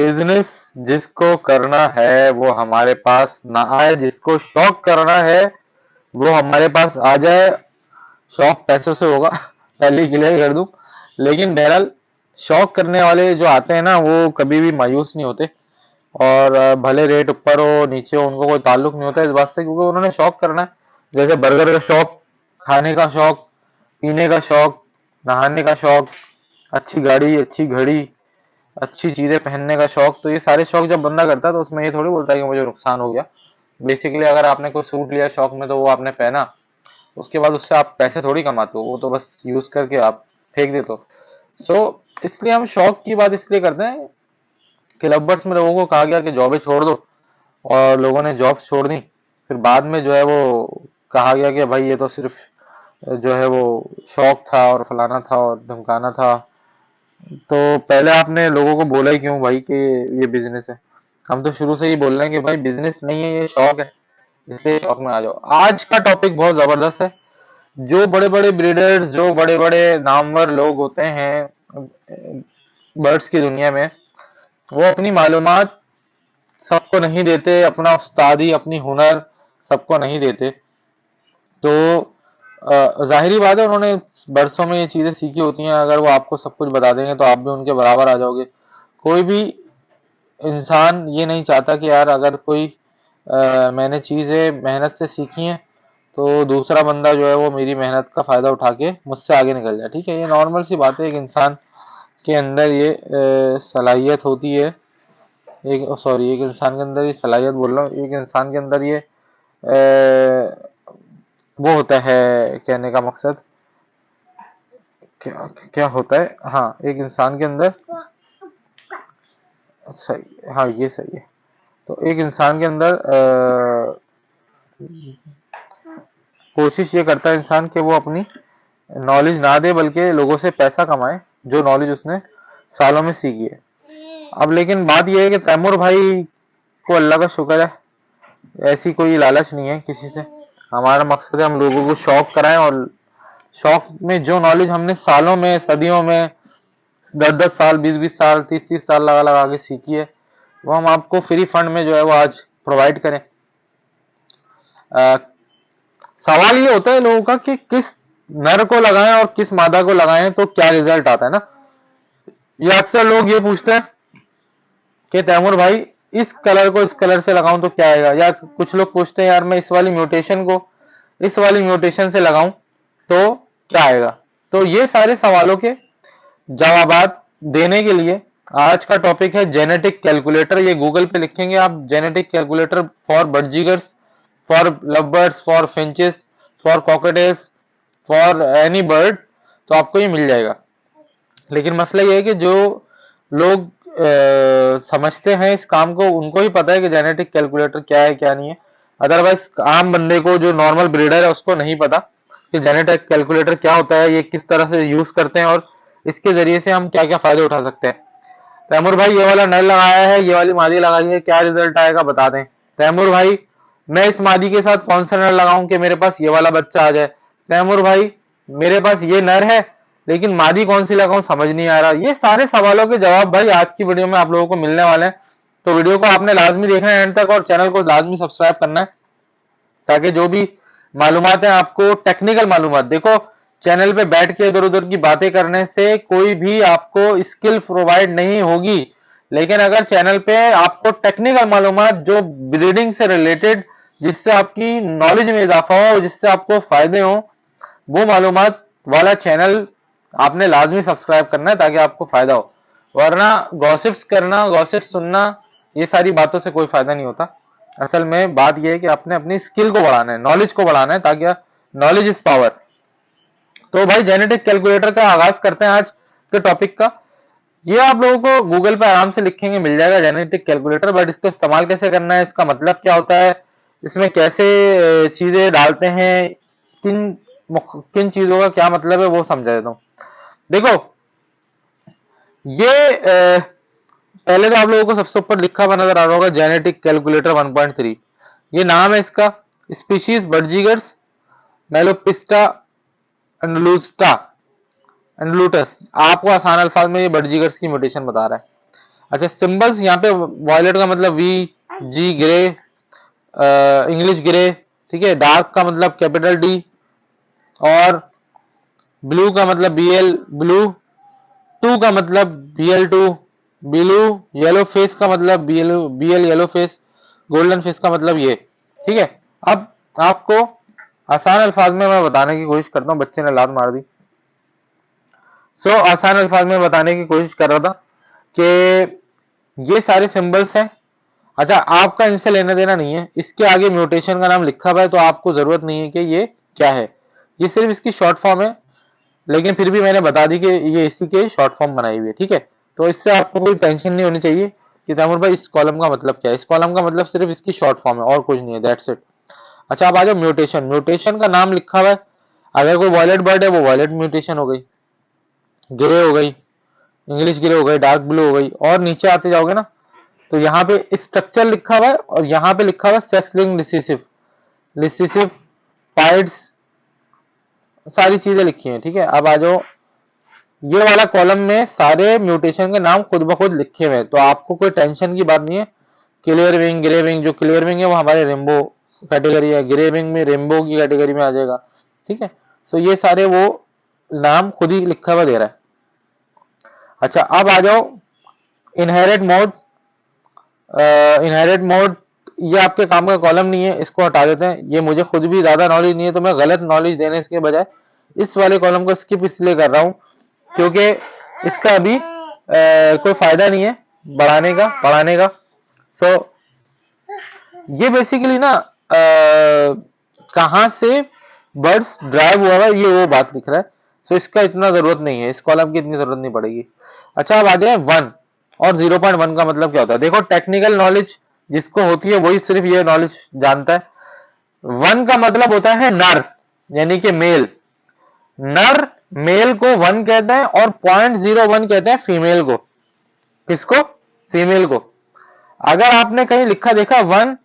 Business जिसको करना है वो हमारे पास ना आए, जिसको शौक करना है वो हमारे पास आ जाए। शौक पैसों से होगा पहले क्लियर कर दूं। लेकिन बहरहाल शौक करने वाले जो आते हैं ना वो कभी भी मायूस नहीं होते। और भले रेट ऊपर हो नीचे हो उनको कोई ताल्लुक नहीं होता इस बात से, क्योंकि उन्होंने शौक करना है। जैसे बर्गर का शौक, खाने का शौक, पीने का शौक, नहाने का शौक, अच्छी गाड़ी, अच्छी घड़ी, अच्छी चीजें पहनने का शौक, तो ये सारे शौक जब बंदा करता है तो उसमें ये थोड़ी बोलता है कि मुझे नुकसान हो गया। बेसिकली अगर आपने कोई सूट लिया शौक में तो वो आपने पहना, उसके बाद उससे आप पैसे थोड़ी कमाते हो, वो तो बस यूज करके आप फेंक देते हो। सो इसलिए हम शौक की बात इसलिए करते हैं कि लवर्स में लोगों को कहा गया कि जॉबें छोड़ दो, और लोगों ने जॉब छोड़ दी। फिर बाद में जो है वो कहा गया कि भाई ये तो सिर्फ जो है वो शौक था और फलाना था और धमकाना था। तो पहले आपने लोगों को बोला ही क्यों भाई कि ये बिजनेस है? हम तो शुरू से ही बोल रहे हैं कि भाई बिजनेस नहीं है, ये शौक है, इसलिए शौक में आ जाओ। आज का टॉपिक बहुत जबरदस्त है। जो बड़े बड़े ब्रीडर्स, जो बड़े बड़े नामवर लोग होते हैं बर्ड्स की दुनिया में, वो अपनी मालूमात सबको नहीं देते, अपना उस्तादी, अपनी हुनर सबको नहीं देते। तो जाहिर बात है उन्होंने बरसों में ये चीजें सीखी होती हैं। अगर वो आपको सब कुछ बता देंगे तो आप भी उनके बराबर आ जाओगे। कोई भी इंसान ये नहीं चाहता कि यार अगर कोई मैंने चीजें मेहनत से सीखी हैं तो दूसरा बंदा जो है वो मेरी मेहनत का फायदा उठा के मुझसे आगे निकल जाए। ठीक है, ये नॉर्मल सी बात है। एक इंसान के अंदर ये सलाहियत होती है। एक सॉरी एक इंसान के अंदर ये सलाहियत बोल रहा हूँ, एक इंसान के अंदर ये वो होता है, कहने का मकसद क्या क्या होता है, हाँ एक इंसान के अंदर सही, हाँ ये सही है। तो एक इंसान के अंदर कोशिश ये करता है इंसान कि वो अपनी नॉलेज ना दे बल्कि लोगों से पैसा कमाए, जो नॉलेज उसने सालों में सीखी है। अब लेकिन बात यह है कि तैमूर भाई को अल्लाह का शुक्र है, ऐसी कोई लालच नहीं है किसी से। हमारा मकसद है हम लोगों को शौक कराएं, और शौक में जो नॉलेज हमने सालों में, सदियों में, 10-10 साल, 20-20 साल, 30-30 साल लगा लगा के सीखी है, वो हम आपको फ्री फंड में जो है वो आज प्रोवाइड करें। सवाल ये होता है लोगों का कि किस नर को लगाएं और किस मादा को लगाएं तो क्या रिजल्ट आता है ना। ये अक्सर लोग ये पूछते हैं कि तैमूर भाई इस कलर को इस कलर से लगाऊं तो क्या आएगा, या कुछ लोग पूछते हैं यार मैं इस वाली म्यूटेशन को इस वाली म्यूटेशन से लगाऊं तो क्या आएगा। तो ये सारे सवालों के जवाबात देने के लिए आज का टॉपिक है जेनेटिक कैलकुलेटर। ये गूगल पे लिखेंगे आप genetic calculator for budgerigars, for lovebirds, for finches, for cockatiels, for any bird, तो आपको ये मिल जाएगा। लेकिन मसला ये है कि जो लोग समझते हैं इस काम को उनको ही पता है कि जेनेटिक कैलकुलेटर क्या है क्या नहीं है। अदरवाइज आम बंदे को, जो नॉर्मल ब्रीडर है, उसको नहीं पता कि जेनेटिक कैलकुलेटर क्या होता है, ये किस तरह से यूज करते हैं और इसके जरिए से हम क्या क्या फायदे उठा सकते हैं। तैमूर भाई ये वाला नल लगाया है, ये वाली मादी लगाई है, क्या रिजल्ट आएगा बता दें। तैमूर भाई मैं इस मादी के साथ कौन सा नर लगाऊं कि मेरे पास ये वाला बच्चा आ जाए। तैमूर भाई मेरे पास ये नर है लेकिन मादी कौन सी लगाऊं समझ नहीं आ रहा। ये सारे सवालों के जवाब भाई आज की वीडियो में आप लोगों को मिलने वाले हैं। तो वीडियो को आपने लाजमी देखना है एंड तक, और चैनल को लाजमी सब्सक्राइब करना है, ताकि जो भी मालूमात है आपको, टेक्निकल मालूमात, देखो चैनल पे बैठ के इधर उधर की बातें करने से कोई भी आपको स्किल प्रोवाइड नहीं होगी। लेकिन अगर चैनल पे आपको टेक्निकल मालूमात जो ब्रीडिंग से रिलेटेड, जिससे आपकी नॉलेज में इजाफा हो, जिससे आपको फायदे हो, वो मालूमात वाला चैनल आपने लाजमी सब्सक्राइब करना है ताकि आपको फायदा हो। वरना गॉसिप्स करना, गॉसिप सुनना, ये सारी बातों से कोई फायदा नहीं होता। असल में बात यह है कि आपने अपनी स्किल को बढ़ाना है, नॉलेज को बढ़ाना है, ताकि नॉलेज इज पावर। तो भाई जेनेटिक कैलकुलेटर का आगाज करते हैं आज के टॉपिक का। ये आप लोगों को गूगल पे आराम से लिखेंगे मिल जाएगा जेनेटिक कैलकुलेटर, बट इसको इस्तेमाल कैसे करना है, इसका मतलब क्या होता है, इसमें कैसे चीजें डालते हैं, किन किन चीजों का क्या मतलब है, वो समझा देता हूँ। देखो ये पहले तो आप लोगों को सबसे ऊपर लिखा हुआ नजर आ रहा होगा जेनेटिक कैलकुलेटर 1.3। ये नाम है इसका। स्पीशीज बर्डजीगर्स, मेलोपिस्टा एंडलूस्टा एंडलूटस। आपको आसान अल्फाज में ये बर्डजीगर्स की म्यूटेशन बता रहा है। अच्छा सिंबल्स यहाँ पे वॉयलेट का मतलब we ji grey, English grey, ठीक है। डार्क का मतलब कैपिटल डी, और ब्लू का मतलब बी एल ब्लू, टू का मतलब B L two blue, yellow face का मतलब B L yellow face, golden face का मतलब ये, ठीक है। अब आपको आसान अल्फाज में मैं बताने की कोशिश करता हूँ, बच्चे ने लात मार दी। आसान अल्फाज में बताने की कोशिश कर रहा था कि ये सारे सिंबल्स हैं। अच्छा आपका इनसे लेना देना नहीं है, इसके आगे म्यूटेशन का नाम लिखा हुआ है तो आपको जरूरत नहीं है कि ये क्या है, ये सिर्फ इसकी शॉर्ट फॉर्म है, लेकिन फिर भी मैंने बता दी कि ये इसी के शॉर्ट फॉर्म बनाई हुई है, ठीक है। तो इससे आपको कोई टेंशन नहीं होनी चाहिए कि तैमूर भाई इस कॉलम का मतलब क्या है। इस कॉलम का मतलब सिर्फ इसकी शॉर्ट फॉर्म है और कुछ नहीं है, दैट्स इट। अच्छा अब आ जाओ म्यूटेशन। म्यूटेशन का नाम लिखा हुआ है, अगर कोई वॉयलेट बर्ड है वो वॉयलेट म्यूटेशन हो गई, ग्रे हो गई, इंग्लिश ग्रे हो गई, डार्क ब्लू हो गई, और नीचे आते जाओगे ना तो यहाँ पे स्ट्रक्चर लिखा हुआ है और यहाँ पे लिखा हुआ है सेक्स लिंक रिसेसिव, रिसेसिव पाइड्स, सारी चीजें लिखी हैं, ठीक है। अब आ जाओ ये वाला कॉलम में सारे म्यूटेशन के नाम खुद ब खुद लिखे हुए हैं, तो आपको कोई टेंशन की बात नहीं है। क्लियर विंग, ग्रे विंग, जो क्लियर विंग है वो हमारे रेनबो कैटेगरी है, ग्रे विंग में रेनबो की कैटेगरी में आ जाएगा, ठीक है। सो ये सारे वो नाम खुद ही लिखा हुआ दे रहा है। अच्छा अब आ जाओ इनहेरिट मोड। इनहेरिट मोड ये आपके काम का कॉलम नहीं है, इसको हटा देते हैं। ये मुझे खुद भी ज्यादा नॉलेज नहीं है, तो मैं गलत नॉलेज देने इसके बजाय इस वाले कॉलम को स्किप इसलिए कर रहा हूं क्योंकि इसका अभी कोई फायदा नहीं है बढ़ाने का पढ़ाने का। ये बेसिकली ना कहां से बर्ड्स ड्राइव हुआ है ये वो बात लिख रहा है, इसका इतना जरूरत नहीं है, इस कॉलम की इतनी जरूरत नहीं पड़ेगी। अच्छा अब आ जाए 1 और 0.1 का मतलब क्या होता है। देखो टेक्निकल नॉलेज जिसको होती है वही सिर्फ ये नॉलेज जानता है। 1 का मतलब होता है नर, यानी कि मेल। नर मेल को 1 कहते हैं और 0.01 कहते हैं फीमेल को। किसको? फीमेल को। अगर आपने कहीं लिखा देखा 1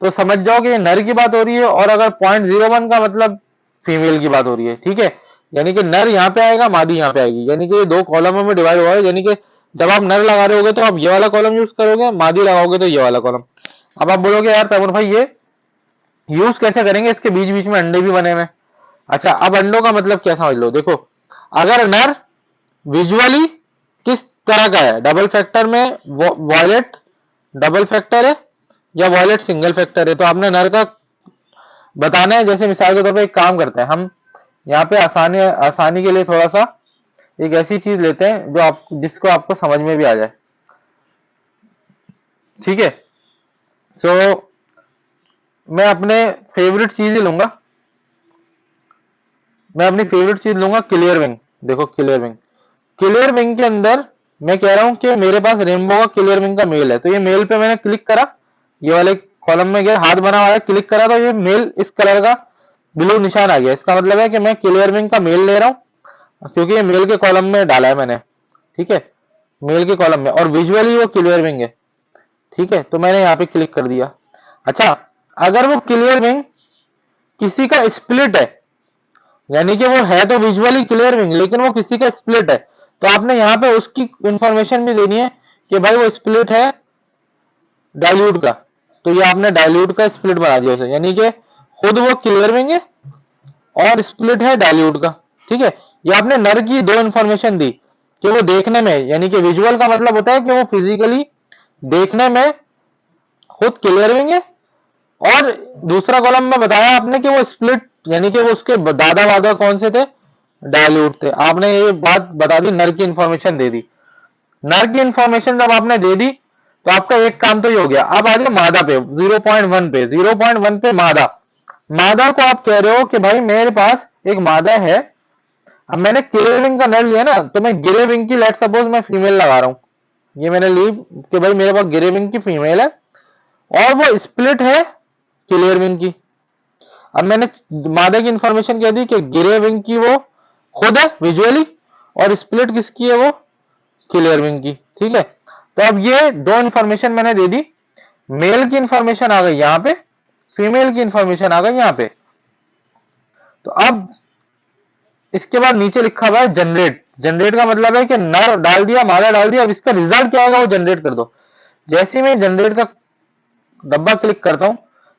तो समझ जाओ कि नर की बात हो रही है, और अगर 0.01 का मतलब फीमेल की बात हो रही है, ठीक है। यानी कि नर यहाँ पे आएगा, मादी यहाँ पे आएगी, यानी कि ये दो कॉलमों में डिवाइड हुआ है। यानी कि जब आप नर लगा रहे होगे तो आप ये वाला कॉलम यूज करोगे, मादी लगाओगे तो ये वाला कॉलम। अब आप बोलोगे यार तैमूर भाई ये यूज कैसे करेंगे, इसके बीच बीच में अंडे भी बने हुए। अच्छा अब अंडों का मतलब क्या समझ लो। देखो अगर नर विजुअली किस तरह का है, डबल फैक्टर में वॉयलेट डबल फैक्टर है या वॉयलेट सिंगल फैक्टर है, तो आपने नर का बताना है। जैसे मिसाल के तौर पर एक काम करते हैं हम यहाँ पे आसानी के लिए थोड़ा सा एक ऐसी चीज लेते हैं जो जिसको आपको समझ में भी आ जाए, ठीक है। मैं अपने फेवरेट चीज ही लूंगा, मैं अपनी फेवरेट चीज लूंगा क्लियर विंग। देखो क्लियर विंग, क्लियर विंग के अंदर मैं कह रहा हूं कि मेरे पास रेनबो का क्लियर विंग का मेल है, तो ये मेल पे मैंने क्लिक करा, ये वाले कॉलम में गया, हाथ बना हुआ है, क्लिक करा तो ये मेल इस कलर का ब्लू निशान आ गया। इसका मतलब है कि मैं क्लियर विंग का मेल ले रहा हूं क्योंकि ये मेल के कॉलम में डाला है मैंने, ठीक है, मेल के कॉलम में, और विजुअली वो क्लियर विंग है, ठीक है। तो मैंने यहाँ पे क्लिक कर दिया। अच्छा अगर वो क्लियर विंग किसी का स्प्लिट है, यानी कि वो है तो विजुअली क्लियर विंग लेकिन वो किसी का स्प्लिट है, तो आपने यहाँ पे उसकी इंफॉर्मेशन भी देनी है कि भाई वो स्प्लिट है डाइल्यूट का, तो ये आपने डाइल्यूट का स्प्लिट बना दिया उसे, यानी कि खुद वो क्लियर विंग है और स्प्लिट है डाइल्यूट का, ठीक है। ये आपने नर की दो इंफॉर्मेशन दी कि वो देखने में, यानी कि विजुअल का मतलब होता है कि वो फिजिकली देखने में खुद क्लियर विंग है, और दूसरा कॉलम में बताया आपने कि वो स्प्लिट, यानी कि वो उसके दादा वादा कौन से थे, डाइल्यूट थे। आपने ये बात बता दी, नर की इंफॉर्मेशन दे दी। नर की इंफॉर्मेशन जब आपने दे दी तो आपका एक काम तो ये हो गया। अब आ जाए मादा पे, 0.1 पे। 0.1 पे मादा, मादा को आप कह रहे हो कि भाई मेरे पास एक मादा है, अब मैंने ग्रे विंग का नर लिया ना, तो मैं ग्रे विंग की लेट सपोज मैं फीमेल लगा रहा हूं, ये मैंने ली कि भाई मेरे पास ग्रे विंग की फीमेल है और वो स्प्लिट है क्लियर विंग की। अब मैंने मादा की इंफॉर्मेशन कह दी कि ग्रे विंग की वो खुद है विजुअली, और स्प्लिट किसकी है, वो क्लियर विंग की, ठीक है। तो अब ये दो इंफॉर्मेशन मैंने दे दी, मेल की इंफॉर्मेशन आ गई यहाँ पे, फीमेल की इंफॉर्मेशन आ गई यहाँ पे। तो अब इसके बाद नीचे लिखा हुआ है जनरेट। जनरेट का मतलब है कि नर डाल दिया, मादा डाल दिया, अब इसका रिजल्ट क्या आएगा वो जनरेट कर दो। जैसे ही मैं जनरेट का डब्बा क्लिक करता हूं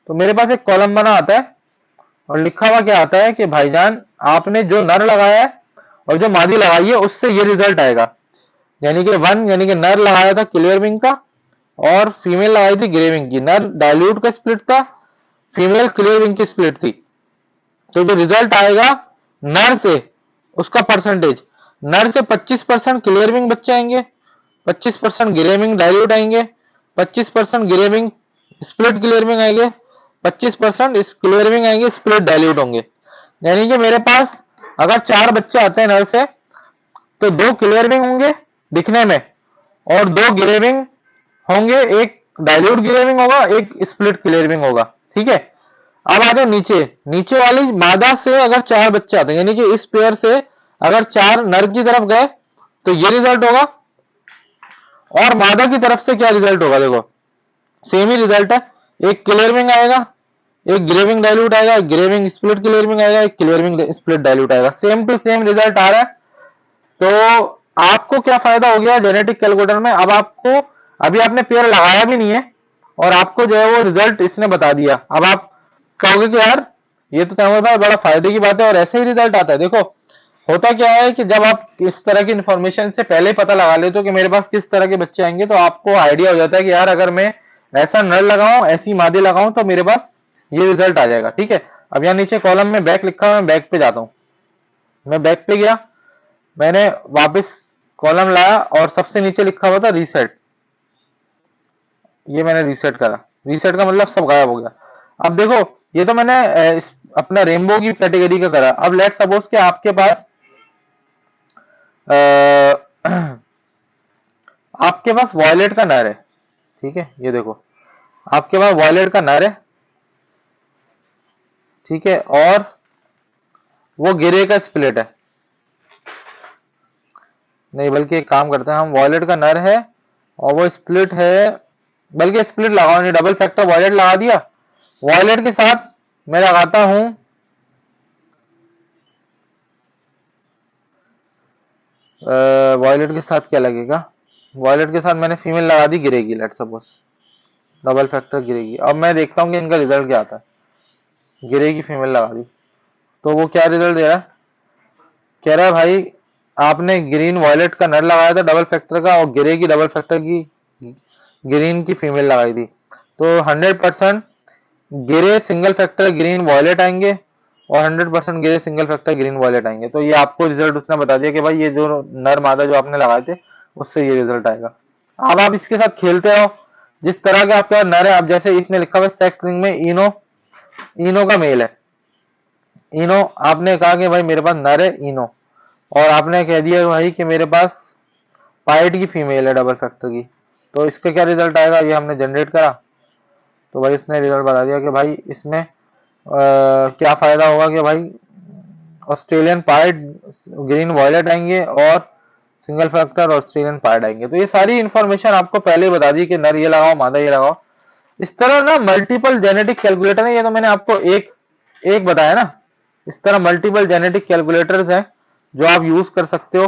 तो मेरे पास एक कॉलम बना आता है और लिखा हुआ क्या आता है कि भाईजान आपने जो नर लगाया है और जो मादी लगाई है उससे ये रिजल्ट आएगा। यानी कि 1 यानी कि नर लगाया था क्लियर विंग का और फीमेल लगाई थी ग्रे विंग की। नर डाइल्यूट का स्प्लिट था, फीमेल क्लियर विंग की स्प्लिट थी। तो जो रिजल्ट आएगा नर से उसका परसेंटेज, नर से 25% क्लियर विंग बच्चे आएंगे, 25% ग्रे विंग डाइल्यूट आएंगे, 25% grey wing split clear wing आएंगे, 25% इस क्लियर विंग आएंगे, स्प्लिट डाइल्यूट होंगे। यानी कि मेरे पास अगर 4 बच्चे आते हैं नर से तो 2 क्लियर विंग होंगे दिखने में और 2 ग्रे विंग होंगे, एक डाइल्यूट क्लियर विंग होगा, एक स्प्लिट क्लियर विंग होगा। ठीक है, अब आ जाओ नीचे, नीचे वाली मादा से अगर 4 बच्चे आते हैं यानी कि इस पेयर से अगर 4 नर की तरफ गए तो ये रिजल्ट होगा और मादा की तरफ से क्या रिजल्ट होगा, देखो सेम ही रिजल्ट है। एक क्लियर विंग आएगा, एक ग्रेविंग डाइल्यूट आएगा, एक ग्रेविंग स्प्लिट क्लियरिंग आएगा, एक क्लियरिंग स्प्लिट डाइल्यूट आएगा। सेम टू सेम रिजल्ट आ रहा है। तो आपको क्या फायदा हो गया जेनेटिक कैलकुलेटर में, अब आपको अभी आपने पेयर लगाया भी नहीं है और आपको जो है वो रिजल्ट इसने बता दिया। अब आप कहोगे कि यार ये तो तैमूर भाई बड़ा फायदे की बात है और ऐसे ही रिजल्ट आता है। देखो होता क्या है कि जब आप इस तरह की इंफॉर्मेशन से पहले पता लगा लेते हो कि मेरे पास किस तरह के बच्चे आएंगे तो आपको आइडिया हो जाता है कि यार अगर मैं ऐसा नर लगाऊं, ऐसी मादे लगाऊं तो मेरे पास ये रिजल्ट आ जाएगा। ठीक है, अब यहाँ नीचे कॉलम में बैक लिखा हुआ, मैं बैक पे जाता हूं। मैं बैक पे गया, मैंने वापस कॉलम लाया और सबसे नीचे लिखा हुआ था रीसेट। ये मैंने रीसेट करा, रीसेट का मतलब सब गायब हो गया। अब देखो ये तो मैंने अपना रेनबो की कैटेगरी का करा। अब लेट सपोज कि आपके पास आपके पास वॉयलेट का नर है। ठीक है, ये देखो आपके पास वॉयलेट का नर है। ठीक है, और वो गिरे का स्प्लिट है, नहीं बल्कि एक काम करते हैं हम, वॉयलेट का नर है और वो स्प्लिट है, बल्कि स्प्लिट लगाओ नहीं, डबल फैक्टर वॉयलेट लगा दिया। वॉयलेट के साथ मैं लगाता हूं वॉयलेट के साथ क्या लगेगा, वॉयलेट के साथ मैंने फीमेल लगा दी गिरेगी, लेट सपोज डबल फैक्टर गिरेगी। अब मैं देखता हूं कि इनका रिजल्ट क्या आता है। गिरेगी फीमेल लगा दी तो वो क्या रिजल्ट दे रहा है, कह रहा है भाई आपने ग्रीन वॉयलेट का नर लगाया था डबल फैक्टर का और गिरे की डबल फैक्टर की ग्रीन की फीमेल लगाई थी। तो 100% गिरे सिंगल फैक्टर ग्रीन वॉयलेट आएंगे और 100% गिरे सिंगल फैक्टर ग्रीन वॉयलेट आएंगे। तो ये आपको रिजल्ट उसने बता दिया कि भाई ये जो नर मादा जो आपने लगाए थे उससे ये रिजल्ट आएगा। अब आप इसके साथ खेलते रहो जिस तरह के आपके नर है। आप जैसे इसने लिखा हुआ सेक्स लिंग में इनो, इनो का मेल है, इनो आपने कहा कि भाई मेरे पास नर है इनो, और आपने कह दिया भाई कि मेरे पास पाइट की फीमेल है डबल फैक्टर की। तो इसका क्या रिजल्ट आएगा, ये हमने जनरेट करा तो भाई इसने रिजल्ट बता दिया कि भाई इसमें क्या फायदा होगा कि भाई ऑस्ट्रेलियन पाइट ग्रीन वॉयलेट आएंगे और सिंगल फैक्टर ऑस्ट्रेलियन पाइट आएंगे। तो ये सारी इंफॉर्मेशन आपको पहले ही बता दी कि नर ये लगाओ मादा ये लगाओ। इस तरह ना मल्टीपल जेनेटिक कैलकुलेटर है, ये तो मैंने आपको एक एक बताया ना। इस तरह मल्टीपल जेनेटिक कैलकुलेटर्स हैं जो आप यूज कर सकते हो।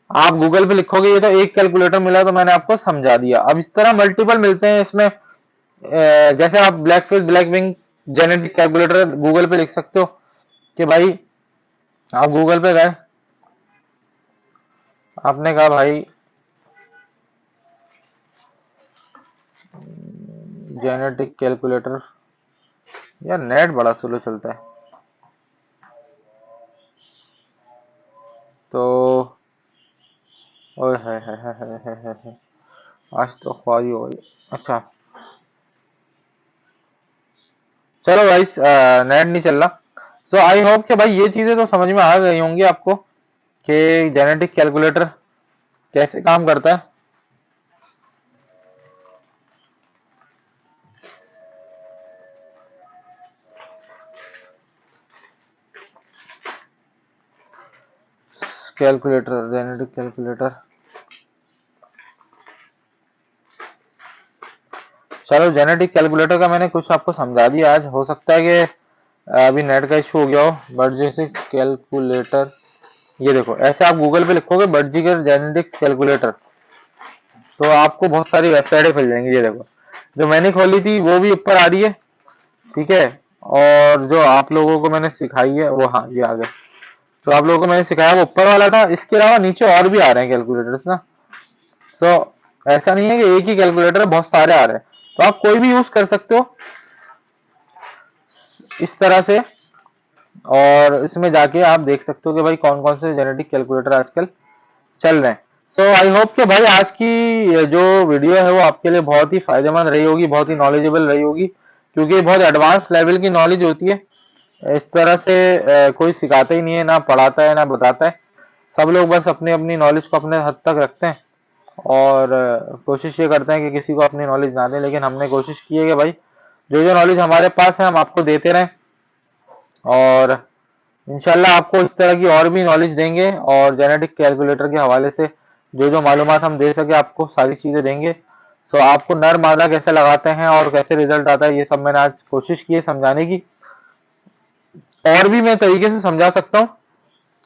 आप गूगल पे लिखोगे ये तो एक कैलकुलेटर मिला तो मैंने आपको समझा दिया। अब इस तरह मल्टीपल मिलते हैं इसमें, जैसे आप black fish black wing genetic calculator Google पे लिख सकते हो कि भाई आप गूगल पे गए, आपने कहा भाई जेनेटिक कैलकुलेटर, यार नेट बड़ा स्लो चलता है तो ओए है आज तो ख्वाही हो गई। अच्छा चलो भाई नेट नहीं चल रहा। तो आई होप कि भाई ये चीजें तो समझ में आ गई होंगी आपको कि जेनेटिक कैलकुलेटर कैसे काम करता है। कैलकुलेटर जेनेटिक कैलकुलेटर, चलो जेनेटिक कैलकुलेटर का मैंने कुछ आपको समझा दिया। आज हो सकता है कि अभी नेट का इशू हो गया हो, बट जैसे कैलकुलेटर ये देखो, ऐसे आप गूगल पे लिखोगे बर्जिगर जेनेटिक्स कैलकुलेटर, तो आपको बहुत सारी वेबसाइटें मिल जाएंगी। ये देखो, जो मैंने खोली थी वो भी ऊपर आ रही है, ठीक है, और जो आप लोगों को मैंने सिखाई है वो, हाँ ये आ गया, जो आप लोगों को मैंने सिखाया वो ऊपर वाला था। इसके अलावा नीचे और भी आ रहे हैं कैलकुलेटर्स ना। सो ऐसा नहीं है कि एक ही कैलकुलेटर, बहुत सारे आ रहे हैं, तो आप कोई भी यूज कर सकते हो इस तरह से। और इसमें जाके आप देख सकते हो कि भाई कौन कौन से जेनेटिक कैलकुलेटर आजकल चल रहे हैं। सो आई होप कि भाई आज की जो वीडियो है वो आपके लिए बहुत ही फायदेमंद रही होगी, बहुत ही नॉलेजेबल रही होगी, क्योंकि बहुत एडवांस लेवल की नॉलेज होती है। इस तरह से कोई सिखाता ही नहीं है, ना पढ़ाता है ना बताता है। सब लोग बस अपनी अपनी नॉलेज को अपने हद तक रखते हैं और कोशिश ये करते हैं कि किसी को अपनी नॉलेज ना दें। लेकिन हमने कोशिश की है कि भाई जो जो नॉलेज हमारे पास है हम आपको देते रहें, और इंशाल्लाह आपको इस तरह की और भी नॉलेज देंगे, और जेनेटिक कैलकुलेटर के हवाले से जो जो मालूमात हम दे सके आपको सारी चीज़ें देंगे। सो आपको नर मादा कैसे लगाते हैं और कैसे रिजल्ट आता है, ये सब मैंने आज कोशिश की है समझाने की। और भी मैं तरीके से समझा सकता हूँ,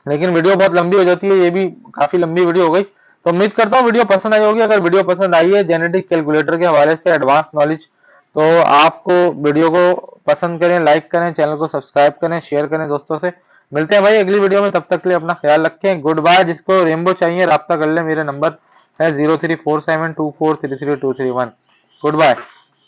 लेकिन वीडियो बहुत लंबी हो जाती है, ये भी काफ़ी लंबी वीडियो हो गई। तो उम्मीद करता हूँ वीडियो पसंद आई होगी। अगर वीडियो पसंद आई है जेनेटिक कैलकुलेटर के हवाले से एडवांस नॉलेज, तो आपको वीडियो को पसंद करें, लाइक करें, चैनल को सब्सक्राइब करें, शेयर करें दोस्तों से। मिलते हैं भाई अगली वीडियो में, तब तक के लिए अपना ख्याल रखें। Good bye. जिसको रेनबो चाहिए राब्ता कर ले, मेरे नंबर है 034724332331। Good bye.